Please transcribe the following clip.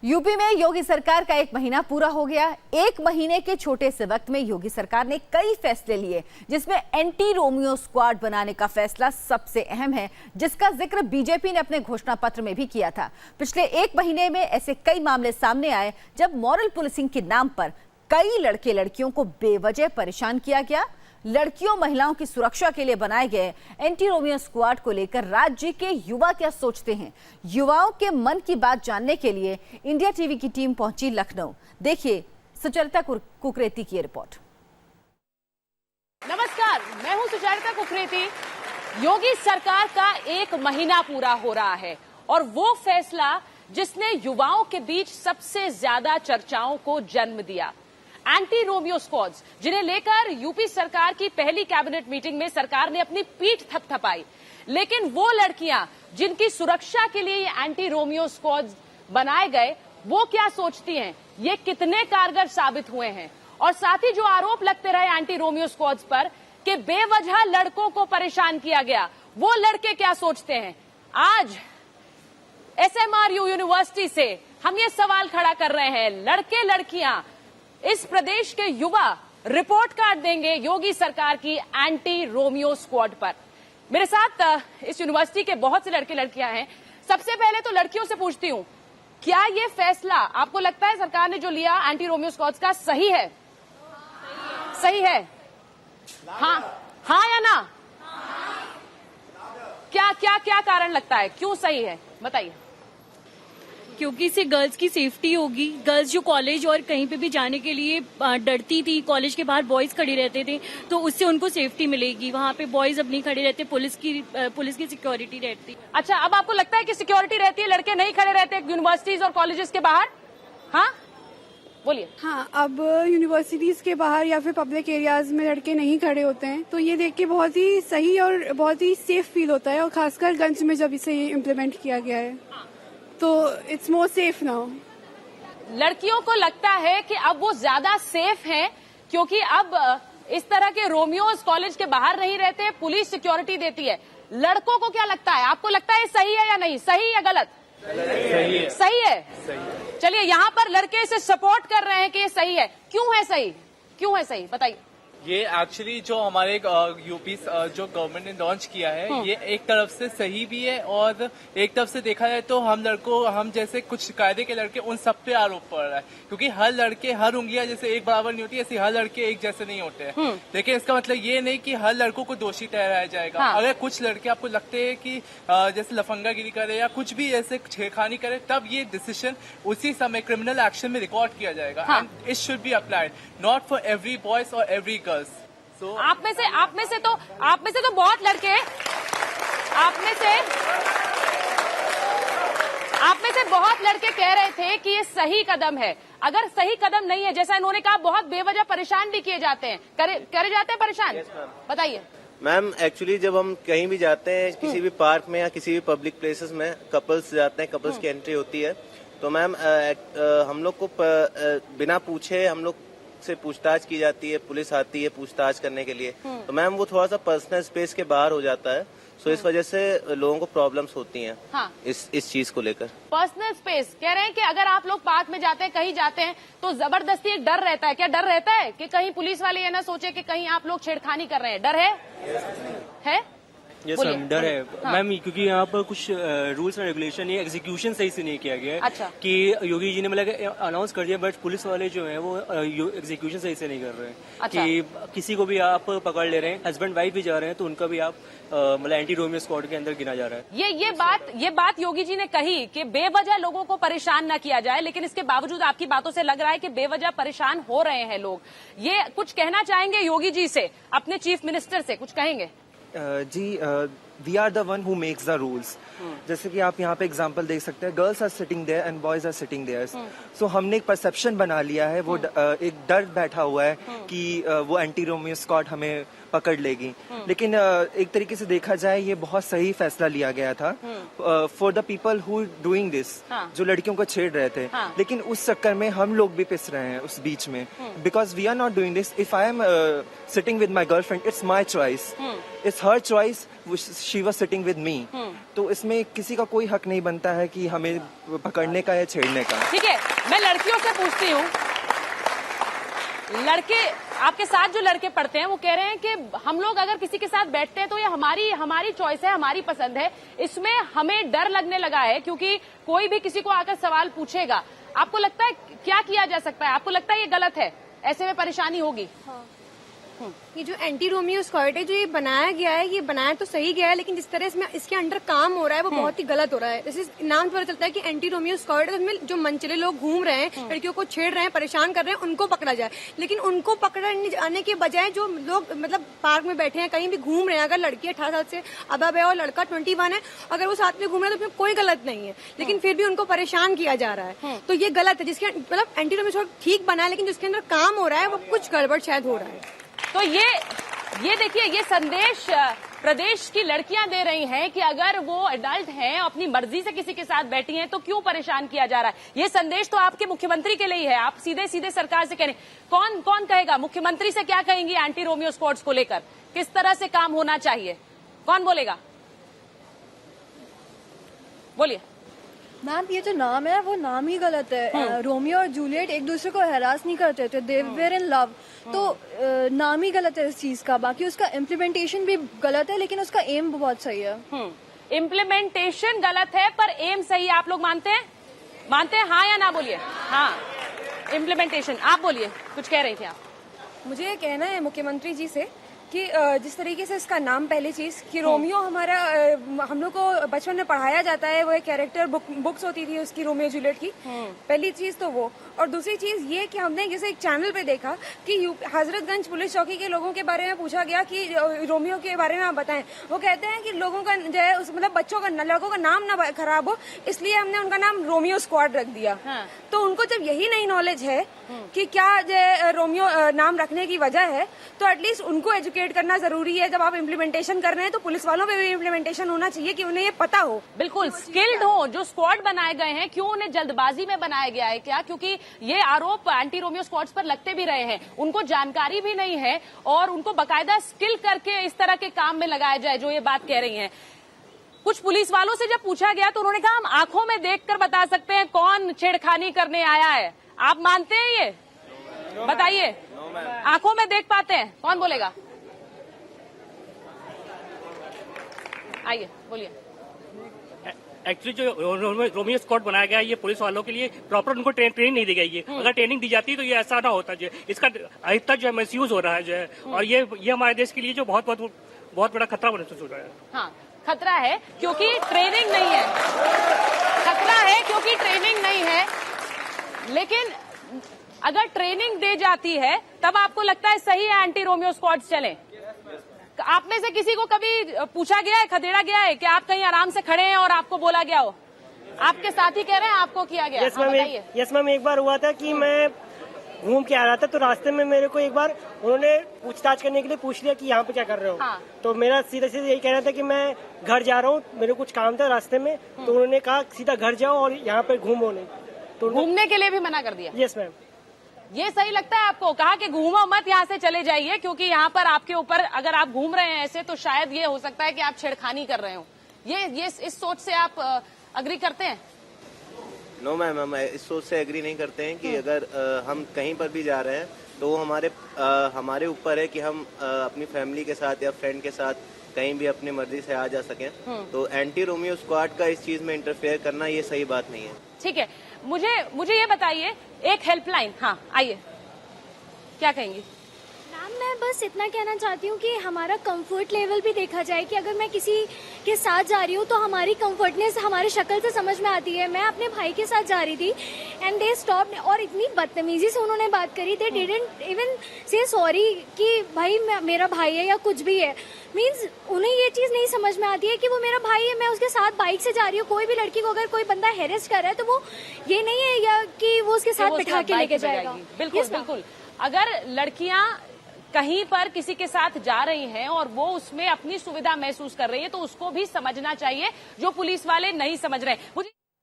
UP में योगी सरकार का 1 महीना पूरा हो गया। 1 महीने के छोटे से वक्त में योगी सरकार ने कई फैसले लिए, जिसमें एंटी रोमियो स्क्वाड बनाने का फैसला सबसे अहम है, जिसका जिक्र बीजेपी ने अपने घोषणा पत्र में भी किया था। पिछले 1 महीने में ऐसे कई मामले सामने आए जब मॉरल पुलिसिंग के नाम पर कई लड़के लड़कियों को बेवजह परेशान किया गया। लड़कियों महिलाओं की सुरक्षा के लिए बनाए गए एंटी रोमियो स्क्वाड को लेकर राज्य के युवा क्या सोचते हैं, युवाओं के मन की बात जानने के लिए इंडिया टीवी की टीम पहुंची लखनऊ। देखिए सुचरिता कुकरेती की रिपोर्ट। नमस्कार, मैं हूं सुचरिता कुकरेती। योगी सरकार का 1 महीना पूरा हो रहा है और वो फैसला जिसने युवाओं के बीच सबसे ज्यादा चर्चाओं को जन्म दिया, एंटी रोमियो स्क्वाड्स, जिन्हें लेकर यूपी सरकार की पहली कैबिनेट मीटिंग में सरकार ने अपनी पीठ थपथपाई। लेकिन वो लड़कियां जिनकी सुरक्षा के लिए ये एंटी रोमियो स्क्वाड्स बनाए गए, वो क्या सोचती हैं, ये कितने कारगर साबित हुए हैं। और साथ ही जो आरोप लगते रहे एंटी रोमियो स्क्वाड्स पर कि बेवजह लड़कों को परेशान किया गया, वो लड़के क्या सोचते हैं। आज SMRU यूनिवर्सिटी से हम ये सवाल खड़ा कर रहे हैं, लड़के लड़कियां, इस प्रदेश के युवा रिपोर्ट कार्ड देंगे योगी सरकार की एंटी रोमियो स्क्वाड पर। मेरे साथ इस यूनिवर्सिटी के बहुत से लड़के लड़कियां हैं। सबसे पहले तो लड़कियों से पूछती हूं, क्या ये फैसला आपको लगता है सरकार ने जो लिया एंटी रोमियो स्क्वाड का सही है? सही है? हाँ या ना? क्या क्या क्या कारण लगता है, क्यों सही है, बताइए। क्योंकि इससे गर्ल्स की सेफ्टी होगी। गर्ल्स जो कॉलेज और कहीं पे भी जाने के लिए डरती थी, कॉलेज के बाहर बॉयज खड़े रहते थे, तो उससे उनको सेफ्टी मिलेगी। वहाँ पे बॉयज अब नहीं खड़े रहते, पुलिस की सिक्योरिटी रहती। अच्छा, अब आपको लगता है कि सिक्योरिटी रहती है, लड़के नहीं खड़े रहते यूनिवर्सिटीज और कॉलेजेस के बाहर? हाँ बोलिए। हाँ, अब यूनिवर्सिटीज के बाहर या फिर पब्लिक एरियाज में लड़के नहीं खड़े होते हैं, तो ये देख के बहुत ही सही और बहुत ही सेफ फील होता है। और खासकर गंज में जब इसे इम्प्लीमेंट किया गया है तो इट्स मोर सेफ नाउ। लड़कियों को लगता है कि अब वो ज्यादा सेफ हैं, क्योंकि अब इस तरह के रोमियोज कॉलेज के बाहर नहीं रहते, पुलिस सिक्योरिटी देती है। लड़कों को क्या लगता है, आपको लगता है सही है या नहीं, सही या गलत? सही है। सही है? चलिए, यहाँ पर लड़के इसे सपोर्ट कर रहे हैं कि ये सही है। क्यों है सही, क्यों है सही, बताइए। ये एक्चुअली जो हमारे यूपी जो गवर्नमेंट ने लॉन्च किया है, ये एक तरफ से सही भी है और एक तरफ से देखा जाए तो हम जैसे कुछ कायदे के लड़के, उन सब पे आरोप पड़ रहा है। क्योंकि हर लड़के, हर उंगलियां जैसे एक बराबर नहीं होती, ऐसे हर लड़के एक जैसे नहीं होते हैं। लेकिन इसका मतलब ये नहीं कि हर लड़कों को दोषी ठहराया जाएगा। हाँ। अगर कुछ लड़के आपको लगते हैं कि जैसे लफंगागिरी करे या कुछ भी ऐसे छेड़खानी करे, तब ये डिसीजन उसी समय क्रिमिनल एक्शन में रिकॉर्ड किया जाएगा। And it should be applied not for every boys और एवरी गर्ल्स। आप में से तो बहुत लड़के, आप में से बहुत लड़के कह रहे थे कि ये सही कदम है। अगर सही कदम नहीं है, जैसा इन्होंने कहा, बहुत बेवजह परेशान भी किए जाते हैं, करे जाते हैं परेशान। बताइए मैम। एक्चुअली जब हम कहीं भी जाते हैं, किसी भी पार्क में या किसी भी पब्लिक प्लेसेस में, कपल्स जाते हैं, कपल्स की एंट्री होती है, तो मैम हम लोग को बिना पूछे हम लोग से पूछताछ की जाती है, पुलिस आती है पूछताछ करने के लिए। तो मैम वो थोड़ा सा पर्सनल स्पेस के बाहर हो जाता है, सो इस वजह से लोगों को प्रॉब्लम्स होती हैं। हाँ। इस चीज को लेकर पर्सनल स्पेस कह रहे हैं कि अगर आप लोग पार्क में जाते हैं, कहीं जाते हैं, तो जबरदस्ती एक डर रहता है। क्या डर रहता है कि कहीं पुलिस वाले ये ना सोचे कि कहीं आप लोग छेड़खानी कर रहे हैं? डर है? यस मैम, डर है मैम। क्योंकि यहाँ पर कुछ रूल्स एंड रेगुलेशन, ये एग्जीक्यूशन सही से नहीं किया गया है। अच्छा। कि योगी जी ने मतलब अनाउंस कर दिया, बट पुलिस वाले जो हैं वो एग्जीक्यूशन सही से नहीं कर रहे हैं। अच्छा। कि किसी को भी आप पकड़ ले रहे हैं, हस्बैंड वाइफ भी जा रहे हैं, तो उनका भी आप मतलब एंटी रोमियो स्क्वाड के अंदर गिना जा रहा है। ये बात योगी जी ने कही कि बेवजह लोगों को परेशान न किया जाए, लेकिन इसके बावजूद आपकी बातों से लग रहा है कि बेवजह परेशान हो रहे हैं लोग। ये कुछ कहना चाहेंगे योगी जी से, अपने चीफ मिनिस्टर से कुछ कहेंगे? जी, we are the one who makes the rules. जैसे कि आप यहाँ पे एग्जांपल देख सकते हैं, girls are sitting there and boys are sitting there. So हमने एक परसेप्शन बना लिया है, वो एक डर बैठा हुआ है कि वो एंटी रोमियो स्क्वाड हमें पकड़ लेगी। लेकिन एक तरीके से देखा जाए, ये बहुत सही फैसला लिया गया था for the people who doing this, जो लड़कियों को छेड़ रहे थे। लेकिन उस चक्कर में हम लोग भी पिस रहे हैं उस बीच में, because we are not doing this. If I am sitting with my girlfriend, it's my choice, it's her choice, she was sitting with me, तो इसमें किसी का कोई हक नहीं बनता है कि हमें पकड़ने का या छेड़ने का। ठीक है, मैं लड़कियों से पूछती हूँ, लड़के आपके साथ जो लड़के पढ़ते हैं वो कह रहे हैं कि हम लोग अगर किसी के साथ बैठते हैं तो ये हमारी चॉइस है, हमारी पसंद है, इसमें हमें डर लगने लगा है क्योंकि कोई भी किसी को आकर सवाल पूछेगा। आपको लगता है क्या किया जा सकता है? आपको लगता है ये गलत है, ऐसे में परेशानी होगी? हाँ। ये जो एंटी रोमियो स्क्वाड है, जो ये बनाया गया है, ये बनाया तो सही गया है, लेकिन जिस तरह इसमें इसके अंडर काम हो रहा है वो बहुत ही गलत हो रहा है। जैसे नाम पता चलता है कि एंटी रोमियो स्क्वाड है, उसमें जो मनचले लोग घूम रहे हैं, लड़कियों को छेड़ रहे हैं, परेशान कर रहे हैं, उनको पकड़ा जाए। लेकिन उनको पकड़ने जाने के बजाय जो लोग मतलब पार्क में बैठे हैं, कहीं भी घूम रहे हैं, अगर लड़की 18 साल से अबव है और लड़का 21 है, अगर वो साथ में घूम रहे हैं तो उसमें कोई गलत नहीं है, लेकिन फिर भी उनको परेशान किया जा रहा है, तो ये गलत है। जिसके मतलब एंटी रोमियो स्क्वाड ठीक बना है, लेकिन जिसके अंदर काम हो रहा है वो कुछ गड़बड़ शायद हो रहा है। तो ये देखिए, ये संदेश प्रदेश की लड़कियां दे रही हैं कि अगर वो एडल्ट हैं, अपनी मर्जी से किसी के साथ बैठी हैं, तो क्यों परेशान किया जा रहा है। ये संदेश तो आपके मुख्यमंत्री के लिए है, आप सीधे सीधे सरकार से कह रहे हैं। कौन कहेगा? मुख्यमंत्री से क्या कहेंगी एंटी रोमियो स्क्वाड्स को लेकर? किस तरह से काम होना चाहिए? कौन बोलेगा? बोलिए। मैम, ये जो नाम है वो नाम ही गलत है। रोमियो और जूलियट एक दूसरे को हैरास नहीं करते थे, दे वेर इन लव, तो नाम ही गलत है इस चीज का। बाकी उसका इम्प्लीमेंटेशन भी गलत है, लेकिन उसका एम बहुत सही है। इम्प्लीमेंटेशन गलत है पर एम सही है, आप लोग मानते हैं? मानते हैं, हाँ या ना? बोलिए। हाँ, इम्प्लीमेंटेशन। आप बोलिए, कुछ कह रही थी आप। मुझे ये कहना है मुख्यमंत्री जी से कि जिस तरीके से इसका नाम, पहली चीज कि रोमियो हमारा हम लोग को बचपन में पढ़ाया जाता है, वो एक कैरेक्टर बुक्स होती थी उसकी, रोमियो जूलियट की। पहली चीज तो वो, और दूसरी चीज ये कि हमने जैसे एक चैनल पे देखा कि हजरतगंज पुलिस चौकी के लोगों के बारे में पूछा गया कि रोमियो के बारे में आप बताएं। वो कहते हैं कि लोगों का जो है मतलब बच्चों का, लड़कों का नाम ना खराब हो, इसलिए हमने उनका नाम रोमियो स्क्वाड रख दिया। तो उनको जब यही नहीं नॉलेज है कि क्या जो रोमियो नाम रखने की वजह है, तो एटलीस्ट उनको एजुकेट करना जरूरी है। जब आप इम्प्लीमेंटेशन कर रहे हैं तो पुलिस वालों पे भी इम्प्लीमेंटेशन होना चाहिए कि उन्हें ये पता हो। बिल्कुल स्किल्ड हो। जो स्क्वाड बनाए गए हैं, क्यों उन्हें जल्दबाजी में बनाया गया है? क्या क्योंकि ये आरोप एंटी रोमियो स्क्वाड्स पर लगते भी रहे हैं, उनको जानकारी भी नहीं है और उनको बाकायदा स्किल करके इस तरह के काम में लगाया जाए, जो ये बात कह रही हैं। कुछ पुलिस वालों से जब पूछा गया तो उन्होंने कहा हम आंखों में देखकर बता सकते हैं कौन छेड़खानी करने आया है। आप मानते हैं ये? बताइए, आंखों में देख पाते हैं? कौन बोलेगा? आइए, बोलिए। एक्चुअली जो रोमियो स्क्वाड बनाया गया है, ये पुलिस वालों के लिए प्रॉपर उनको ट्रेनिंग नहीं दी गई है। अगर ट्रेनिंग दी जाती तो ये ऐसा ना होता। जो इसका अधिकतर जो है मिसयूज हो रहा है जो है, और ये हमारे देश के लिए जो बहुत बड़ा खतरा महसूस हो रहा है। हाँ, खतरा है क्योंकि ट्रेनिंग नहीं है। खतरा है क्योंकि ट्रेनिंग नहीं है, लेकिन अगर ट्रेनिंग दे जाती है तब आपको लगता है सही है एंटी रोमियो स्क्वाड चले? आप में से किसी को कभी पूछा गया है, खदेड़ा गया है कि आप कहीं आराम से खड़े हैं और आपको बोला गया हो? आपके साथी कह रहे हैं आपको किया गया? यस मैम, एक बार हुआ था कि मैं घूम के आ रहा था, तो रास्ते में मेरे को एक बार उन्होंने पूछताछ करने के लिए पूछ लिया कि यहाँ पे क्या कर रहे हो। हाँ। तो मेरा सीधा सीधा यही कहना था कि मैं घर जा रहा हूँ, मेरे कुछ काम था रास्ते में, तो उन्होंने कहा सीधा घर जाओ और यहाँ पे घूमो नहीं। तो घूमने के लिए भी मना कर दिया? Yes ma'am. ये सही लगता है आपको? कहा कि घूमो मत, यहाँ से चले जाइए, क्योंकि यहाँ पर आपके ऊपर अगर आप घूम रहे हैं ऐसे तो शायद ये हो सकता है कि आप छेड़खानी कर रहे हो। ये इस सोच से आप अग्री करते हैं? नो मैम, हम इस सोच से एग्री नहीं करते हैं कि अगर हम कहीं पर भी जा रहे हैं तो वो हमारे ऊपर है कि हम अपनी फैमिली के साथ या फ्रेंड के साथ कहीं भी अपनी मर्जी से आ जा सकें। तो एंटी रोमियो स्क्वाड का इस चीज में इंटरफेयर करना ये सही बात नहीं है। ठीक है, मुझे ये बताइए, एक हेल्पलाइन, हाँ आइए, क्या कहेंगी? मैम, मैं बस इतना कहना चाहती हूँ कि हमारा कंफर्ट लेवल भी देखा जाए कि अगर मैं किसी के साथ जा रही हूँ तो हमारी कंफर्टनेस हमारे शक्ल से समझ में आती है। मैं अपने भाई के साथ जा रही थी एंड दे स्टॉप, और इतनी बदतमीजी से उन्होंने बात करी, दे डिडंट इवन से सॉरी कि भाई मेरा भाई है या कुछ भी है। मीन्स उन्हें ये चीज़ नहीं समझ में आती है कि वो मेरा भाई है, मैं उसके साथ बाइक से जा रही हूँ। कोई भी लड़की को अगर कोई बंदा हेरेस्ट कर रहा है तो वो ये नहीं है या कि वो उसके साथ बिठा के लेके जाएगा। बिल्कुल बिल्कुल। अगर लड़कियां कहीं पर किसी के साथ जा रही हैं और वो उसमें अपनी सुविधा महसूस कर रही है तो उसको भी समझना चाहिए, जो पुलिस वाले नहीं समझ रहे। मुझे